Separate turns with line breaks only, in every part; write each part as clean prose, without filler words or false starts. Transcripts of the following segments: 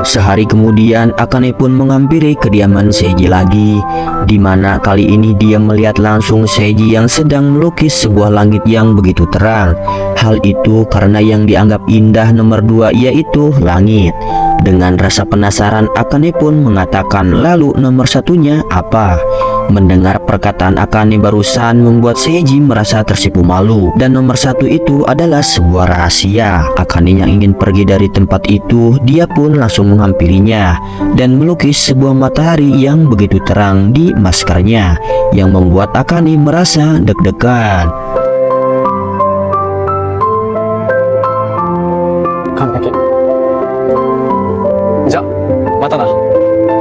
Sehari kemudian Akane pun menghampiri kediaman Seiji lagi, di mana kali ini dia melihat langsung Seiji yang sedang melukis sebuah langit yang begitu terang. Hal itu karena yang dianggap indah nomor 2 yaitu langit. Dengan rasa penasaran Akane pun mengatakan, lalu nomor satunya apa? Mendengar perkataan Akane barusan membuat Seiji merasa tersipu malu, dan nomor satu itu adalah sebuah rahasia. Akane yang ingin pergi dari tempat itu, dia pun langsung menghampirinya dan melukis sebuah matahari yang begitu terang di maskernya, yang membuat Akane merasa deg-degan.
完璧。じゃ、またな。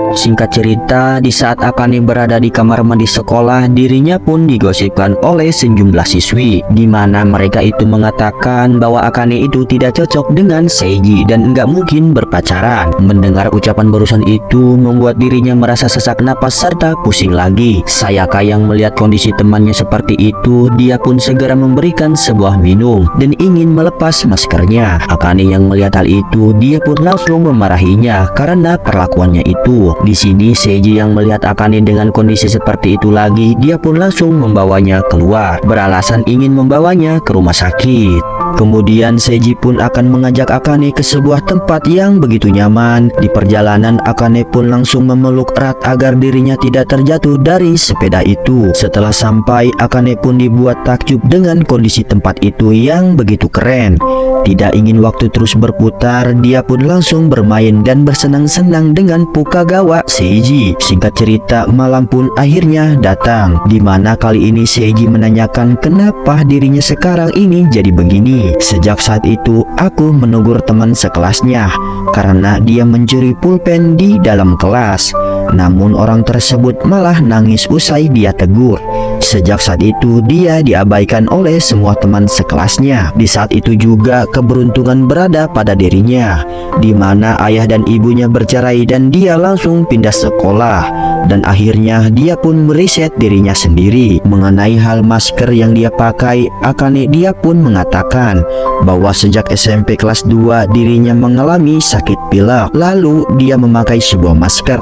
Singkat cerita, di saat Akane berada di kamar mandi sekolah, dirinya pun digosipkan oleh sejumlah siswi, di mana mereka itu mengatakan bahwa Akane itu tidak cocok dengan Seiji dan enggak mungkin berpacaran. Mendengar ucapan barusan itu membuat dirinya merasa sesak napas serta pusing lagi. Sayaka yang melihat kondisi temannya seperti itu, dia pun segera memberikan sebuah minum dan ingin melepas maskernya. Akane yang melihat hal itu, dia pun langsung memarahinya karena perlakuannya itu. Di sini Seiji yang melihat Akane dengan kondisi seperti itu lagi, dia pun langsung membawanya keluar, beralasan ingin membawanya ke rumah sakit. Kemudian Seiji pun akan mengajak Akane ke sebuah tempat yang begitu nyaman. Di perjalanan Akane pun langsung memeluk erat agar dirinya tidak terjatuh dari sepeda itu. Setelah sampai, Akane pun dibuat takjub dengan kondisi tempat itu yang begitu keren. Tidak ingin waktu terus berputar, dia pun langsung bermain dan bersenang-senang dengan Fukagawa Seiji. Singkat cerita, malam pun akhirnya datang, di mana kali ini Seiji menanyakan kenapa dirinya sekarang ini jadi begini. Sejak saat itu, aku menegur teman sekelasnya karena dia mencuri pulpen di dalam kelas. Namun orang tersebut malah nangis usai dia tegur. Sejak saat itu dia diabaikan oleh semua teman sekelasnya. Di saat itu juga keberuntungan berada pada dirinya, di mana ayah dan ibunya bercerai dan dia langsung pindah sekolah. Dan akhirnya dia pun meriset dirinya sendiri mengenai hal masker yang dia pakai. Akane dia pun mengatakan bahwa sejak SMP kelas 2 dirinya mengalami sakit pilek, lalu dia memakai sebuah masker.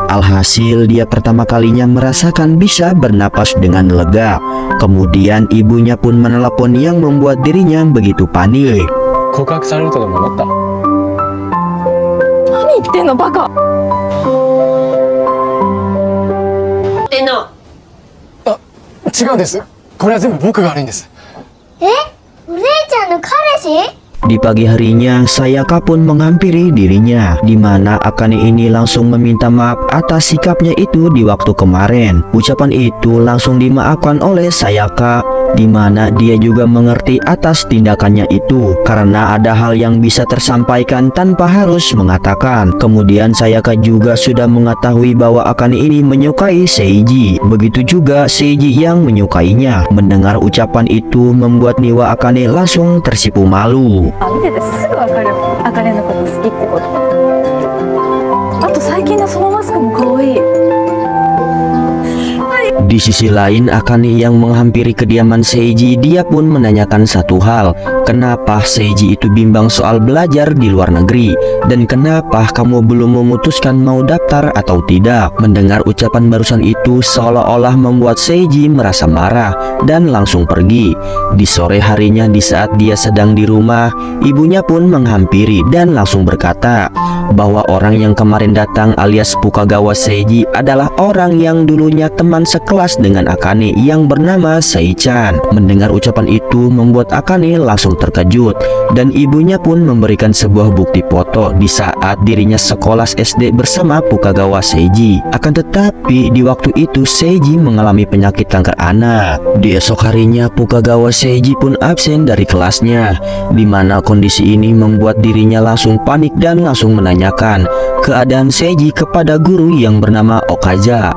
Alhasil dia pertama kalinya merasakan bisa bernapas dengan lega. Kemudian ibunya pun menelepon yang membuat dirinya begitu panik.
告白されるとでも思った？
何言ってんのバカってんの。
あ、違うんです。これは全部僕が悪いんです。
お姉ちゃんの彼氏？
Di pagi harinya, Sayaka pun menghampiri dirinya, di mana Akane ini langsung meminta maaf atas sikapnya itu di waktu kemarin. Ucapan itu langsung dimaafkan oleh Sayaka, di mana dia juga mengerti atas tindakannya itu karena ada hal yang bisa tersampaikan tanpa harus mengatakan. Kemudian Sayaka juga sudah mengetahui bahwa Akane ini menyukai Seiji, begitu juga Seiji yang menyukainya. Mendengar ucapan itu membuat Niwa Akane langsung tersipu malu.
見ててすぐ分かる。あかねのこと好きってこと。あと最近のそのマスクも可愛い。
Di sisi lain, Akane yang menghampiri kediaman Seiji, dia pun menanyakan satu hal. Kenapa Seiji itu bimbang soal belajar di luar negeri? Dan kenapa kamu belum memutuskan mau daftar atau tidak? Mendengar ucapan barusan itu seolah-olah membuat Seiji merasa marah dan langsung pergi. Di sore harinya di saat dia sedang di rumah, ibunya pun menghampiri dan langsung berkata bahwa orang yang kemarin datang alias Fukagawa Seiji adalah orang yang dulunya teman sekelas dengan Akane yang bernama Sei-chan. Mendengar ucapan itu membuat Akane langsung terkejut, dan ibunya pun memberikan sebuah bukti foto di saat dirinya sekolah SD bersama Fukagawa Seiji. Akan tetapi di waktu itu Seiji mengalami penyakit kanker anak. Di esok harinya Fukagawa Seiji pun absen dari kelasnya, di mana kondisi ini membuat dirinya langsung panik dan langsung menanyakan keadaan Seiji kepada guru yang bernama Okaza,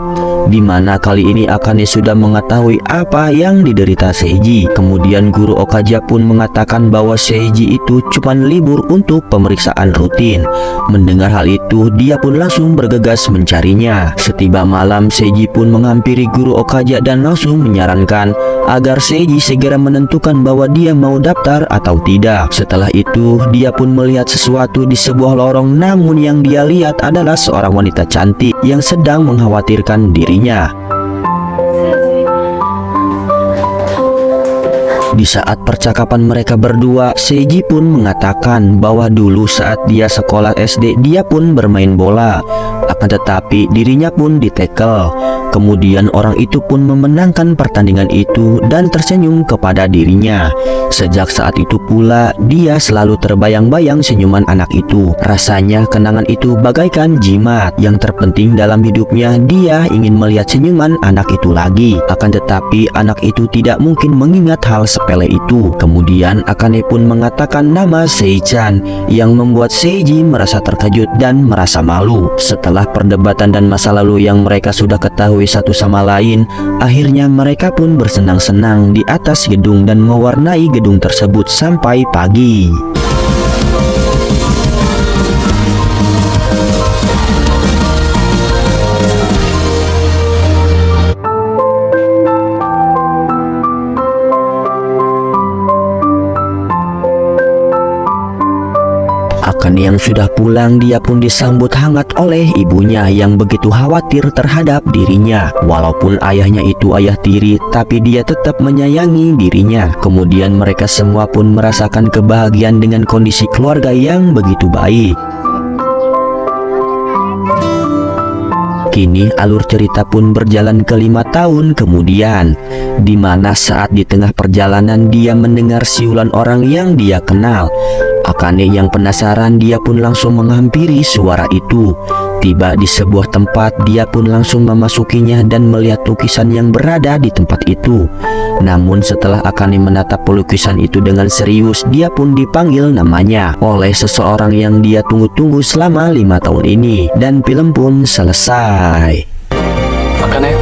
di mana kali ini Akane sudah mengetahui apa yang diderita Seiji. Kemudian guru Okaza pun mengatakan bahwa Seiji itu cuma libur untuk pemeriksaan rutin. Mendengar hal itu, dia pun langsung bergegas mencarinya. Setiba malam, Seiji pun menghampiri guru Okaza dan langsung menyarankan agar Seiji segera menentukan bahwa dia mau daftar atau tidak. Setelah itu, dia pun melihat sesuatu di sebuah lorong, namun yang dia lihat adalah seorang wanita cantik yang sedang mengkhawatirkan dirinya. Di saat percakapan mereka berdua, Seiji pun mengatakan bahwa dulu saat dia sekolah SD dia pun bermain bola, akan tetapi dirinya pun ditekel. Kemudian orang itu pun memenangkan pertandingan itu dan tersenyum kepada dirinya. Sejak saat itu pula dia selalu terbayang-bayang senyuman anak itu. Rasanya kenangan itu bagaikan jimat. Yang terpenting dalam hidupnya, dia ingin melihat senyuman anak itu lagi. Akan tetapi anak itu tidak mungkin mengingat hal sepele itu. Kemudian Akane pun mengatakan nama Sei-chan, yang membuat Seiji merasa terkejut dan merasa malu. Setelah perdebatan dan masa lalu yang mereka sudah ketahui satu sama lain, akhirnya mereka pun bersenang-senang di atas gedung dan mewarnai gedung tersebut sampai pagi. Akane yang sudah pulang, dia pun disambut hangat oleh ibunya yang begitu khawatir terhadap dirinya. Walaupun ayahnya itu ayah tiri, tapi dia tetap menyayangi dirinya. Kemudian mereka semua pun merasakan kebahagiaan dengan kondisi keluarga yang begitu baik. Kini alur cerita pun berjalan ke 5 tahun kemudian, di mana saat di tengah perjalanan dia mendengar siulan orang yang dia kenal. Akane yang penasaran, dia pun langsung menghampiri suara itu. Tiba di sebuah tempat, dia pun langsung memasukinya dan melihat lukisan yang berada di tempat itu. Namun setelah Akane menatap lukisan itu dengan serius, dia pun dipanggil namanya oleh seseorang yang dia tunggu-tunggu selama 5 tahun ini. Dan film pun selesai.
Akane,